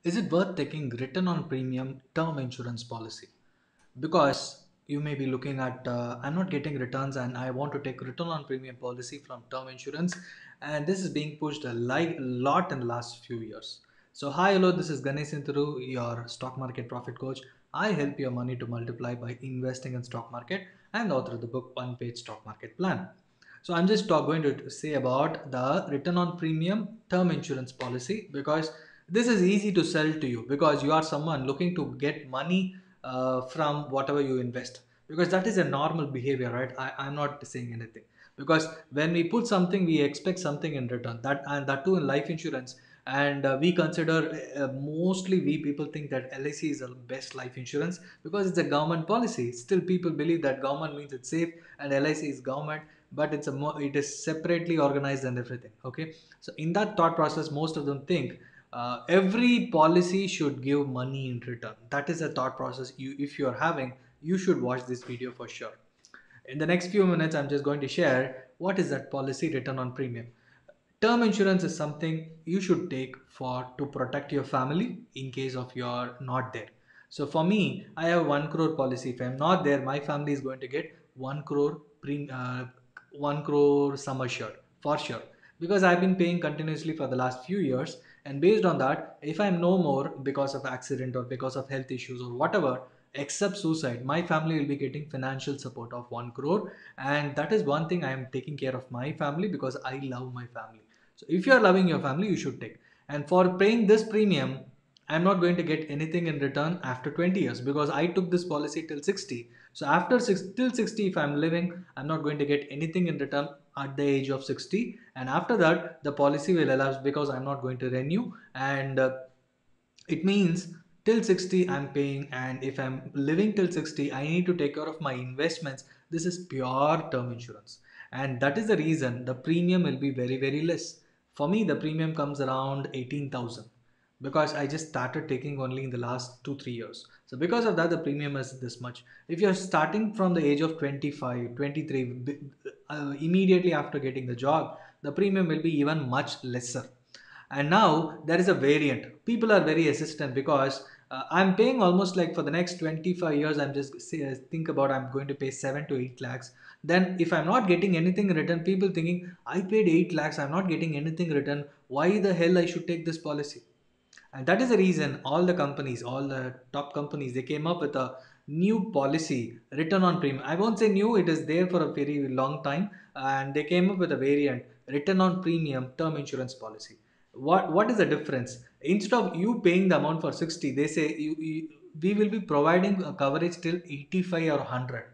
Is it worth taking return on premium term insurance policy? Because you may be looking at, I'm not getting returns and I want to take return on premium policy from term insurance, and this is being pushed a lot in the last few years. So, hi, hello, this is Ganesh Sinturu, your stock market profit coach. I help your money to multiply by investing in stock market and author of the book One Page Stock Market Plan. So I'm just going to say about the return on premium term insurance policy, because this is easy to sell to you because you are someone looking to get money from whatever you invest, because that is a normal behavior, right? I'm not saying anything, because when we put something we expect something in return, that too in life insurance. And we consider, mostly we people think that LIC is the best life insurance because it's a government policy. Still people believe that government means it's safe and LIC is government, but it is separately organized and everything. Okay, so in that thought process most of them think every policy should give money in return. That is a thought process you, if you are having, you should watch this video for sure. In the next few minutes I'm just going to share what is that policy return on premium. Term insurance is something you should take for to protect your family in case of you're not there. So for me, I have 1 crore policy. If I'm not there, my family is going to get 1 crore 1 crore sum assured for sure, because I've been paying continuously for the last few years. And based on that, if I'm no more because of accident or because of health issues or whatever, except suicide, my family will be getting financial support of 1 crore. And that is one thing I am taking care of my family because I love my family. So if you are loving your family, you should take. And for paying this premium, I'm not going to get anything in return after 20 years, because I took this policy till 60. So after till 60, if I'm living, I'm not going to get anything in return at the age of 60. And after that, the policy will elapse because I'm not going to renew. And it means till 60 I'm paying, and if I'm living till 60 I need to take care of my investments. This is pure term insurance, and that is the reason the premium will be very very less. For me the premium comes around 18,000, because I just started taking only in the last 2 3 years. So because of that the premium is this much. If you're starting from the age of 25 23, immediately after getting the job, the premium will be even much lesser. And now there is a variant. People are very hesitant because I'm paying almost like for the next 25 years. I'm just think about I'm going to pay 7 to 8 lakhs. Then if I'm not getting anything in return, people thinking I paid 8 lakhs, I'm not getting anything in return, why the hell I should take this policy? And that is the reason all the companies, all the top companies, they came up with a new policy, return on premium. I won't say new, it is there for a very long time. And they came up with a variant, return on premium term insurance policy. What is the difference? Instead of you paying the amount for 60, they say we will be providing a coverage till 85 or 100.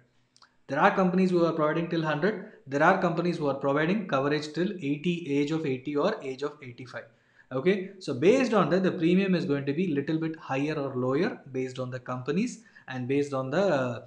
There are companies who are providing till 100. There are companies who are providing coverage till 80, age of 80 or age of 85. Okay, so based on that, the premium is going to be little bit higher or lower based on the companies and based on the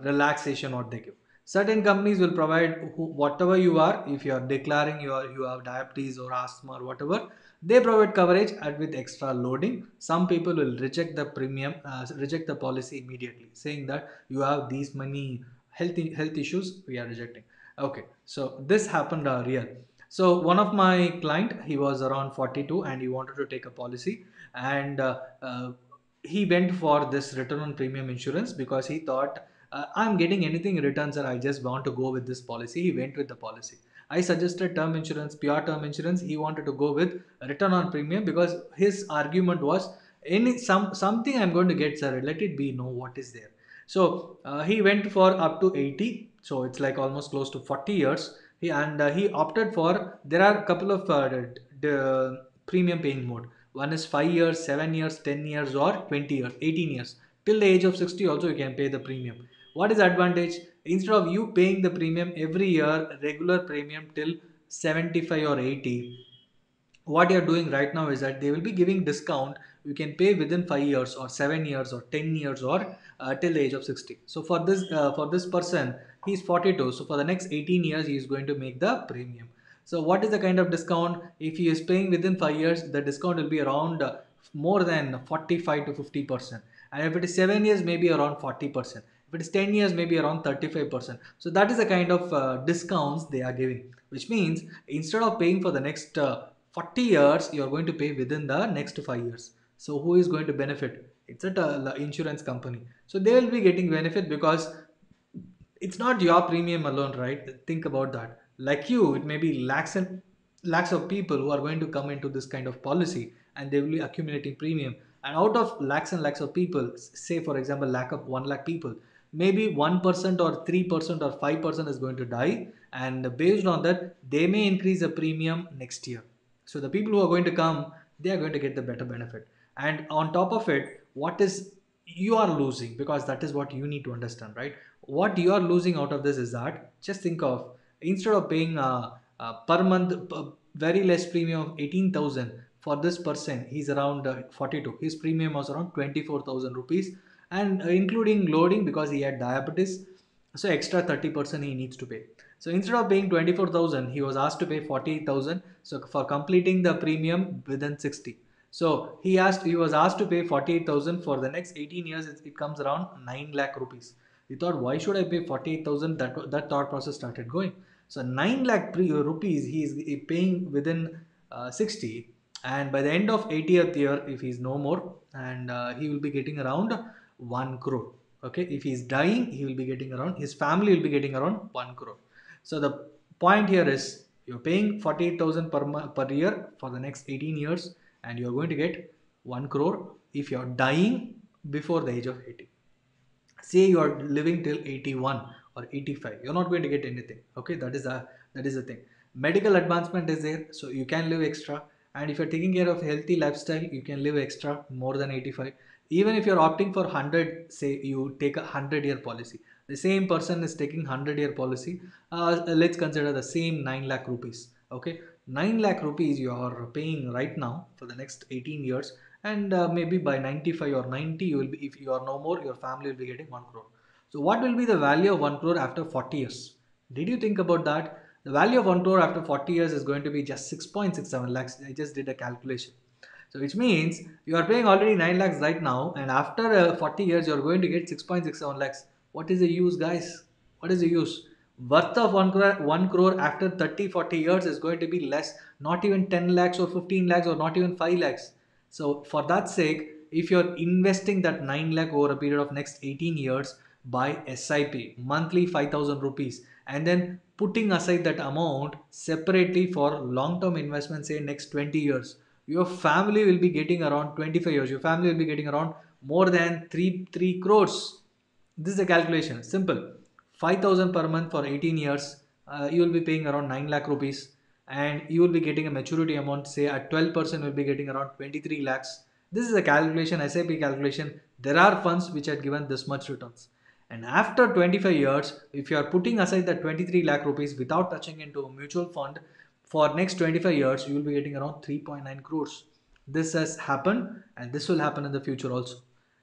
relaxation what they give. Certain companies will provide whatever you are. If you are declaring you have diabetes or asthma or whatever, they provide coverage and with extra loading. Some people will reject the premium, reject the policy immediately, saying that you have these many health issues, we are rejecting. Okay, so this happened real. So one of my client, he was around 42 and he wanted to take a policy. And he went for this return on premium insurance because he thought, I'm getting anything in return, sir, I just want to go with this policy. He went with the policy. I suggested term insurance, pure term insurance. He wanted to go with return on premium because his argument was, any something I'm going to get, sir, let it be, know what is there. So he went for up to 80, so it's like almost close to 40 years. He opted for, there are a couple of the premium paying mode. One is 5 years, 7 years, 10 years or 20 years, 18 years. Till the age of 60 also you can pay the premium. What is the advantage? Instead of you paying the premium every year, regular premium till 75 or 80, what you're doing right now is that they will be giving discount. You can pay within 5 years or 7 years or 10 years or till the age of 60. So for this person, he's 42, so for the next 18 years he is going to make the premium. So what is the kind of discount? If he is paying within 5 years, the discount will be around more than 45 to 50%. And if it is 7 years, maybe around 40%. If it is 10 years, maybe around 35%. So that is the kind of discounts they are giving, which means instead of paying for the next 40 years, you are going to pay within the next 5 years. So who is going to benefit? It's the insurance company. So they will be getting benefit because it's not your premium alone, right? Think about that. Like you, it may be lakhs and lakhs of people who are going to come into this kind of policy, and they will be accumulating premium. And out of lakhs and lakhs of people, say for example lakh of 1 lakh people, maybe 1% or 3% or 5% is going to die, and based on that they may increase the premium next year. So the people who are going to come, they are going to get the better benefit. And on top of it, what is you are losing, because that is what you need to understand, right? What you are losing out of this is that, just think of, instead of paying per month very less premium of 18,000 for this person, he's around 42, his premium was around 24,000 rupees, and including loading, because he had diabetes, so extra 30% he needs to pay. So instead of paying 24,000, he was asked to pay 48,000, so for completing the premium within 60. So he was asked to pay 48,000 for the next 18 years. It comes around 9 lakh rupees. He thought, why should I pay 48,000? That thought process started going. So 9 lakh rupees he is paying within 60, and by the end of 80th year, if he's no more, and he will be getting around 1 crore. Okay, if he's dying, he will be getting around, his family will be getting around 1 crore. So the point here is, you're paying 48,000 per year for the next 18 years, and you're going to get 1 crore if you're dying before the age of 80. Say you are living till 81 or 85, you're not going to get anything. Okay, that is the thing. Medical advancement is there, so you can live extra. And if you're taking care of healthy lifestyle, you can live extra more than 85. Even if you're opting for 100, say you take a 100-year policy, the same person is taking 100-year policy, let's consider the same 9 lakh rupees. Okay, 9 lakh rupees you are paying right now for the next 18 years, and maybe by 95 or 90, you will be, if you are no more, your family will be getting 1 crore. So what will be the value of 1 crore after 40 years? Did you think about that? The value of 1 crore after 40 years is going to be just 6.67 lakhs. I just did a calculation. So which means you are paying already 9 lakhs right now, and after 40 years you are going to get 6.67 lakhs. What is the use, guys? What is the use? Worth of 1 crore after 30 40 years is going to be less, not even 10 lakhs or 15 lakhs or not even 5 lakhs. So for that sake, if you're investing that 9 lakh over a period of next 18 years by SIP, monthly 5,000 rupees, and then putting aside that amount separately for long-term investment, say next 20 years, your family will be getting around 25 years. Your family will be getting around more than 3 crores. This is a calculation. Simple. 5,000 per month for 18 years. You will be paying around 9 lakh rupees, and you will be getting a maturity amount, say at 12%, will be getting around 23 lakhs. This is a calculation, SIP calculation. There are funds which are given this much returns. And after 25 years, if you are putting aside that 23 lakh rupees without touching into a mutual fund, for next 25 years, you will be getting around 3.9 crores. This has happened, and this will happen in the future also.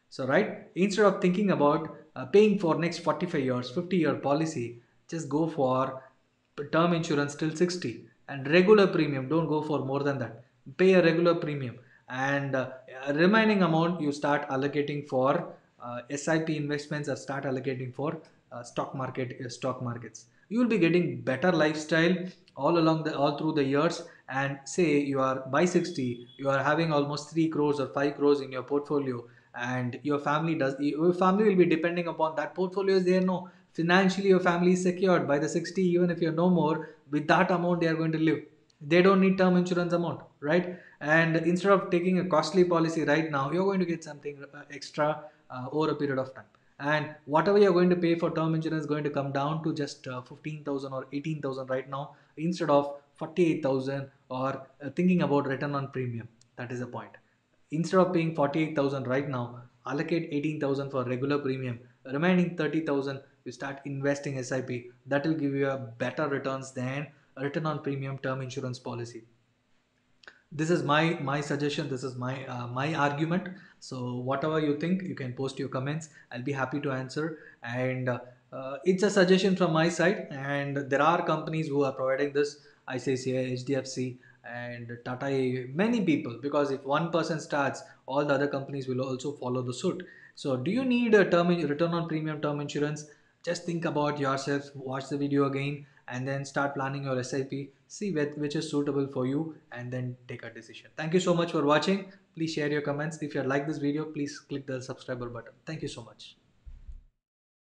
So, right, instead of thinking about paying for next 45 years, 50-year policy, just go for term insurance till 60, and regular premium. Don't go for more than that. Pay a regular premium, and remaining amount you start allocating for SIP investments, or start allocating for stock markets. You will be getting better lifestyle all through the years. And say you are by 60, you are having almost 3 crores or 5 crores in your portfolio, and your family will be depending upon that portfolio. Is there no financially, your family is secured by the 60, even if you're no more, with that amount they are going to live. They don't need term insurance amount, right? And instead of taking a costly policy right now, you're going to get something extra over a period of time. And whatever you're going to pay for term insurance is going to come down to just 15,000 or 18,000 right now, instead of 48,000, or thinking about return on premium. That is the point. Instead of paying 48,000 right now, allocate 18,000 for regular premium. Remaining 30,000, you start investing SIP. That will give you a better returns than a return on premium term insurance policy. This is my suggestion. This is my argument. So whatever you think, you can post your comments. I'll be happy to answer. And it's a suggestion from my side, and there are companies who are providing this: ICICI, HDFC, and Tata, many people. Because if one person starts, all the other companies will also follow the suit. So do you need a return on premium term insurance? Just think about yourself, watch the video again, and then start planning your SIP. See which is suitable for you, and then take a decision. Thank you so much for watching. Please share your comments. If you like this video, please click the subscriber button. Thank you so much.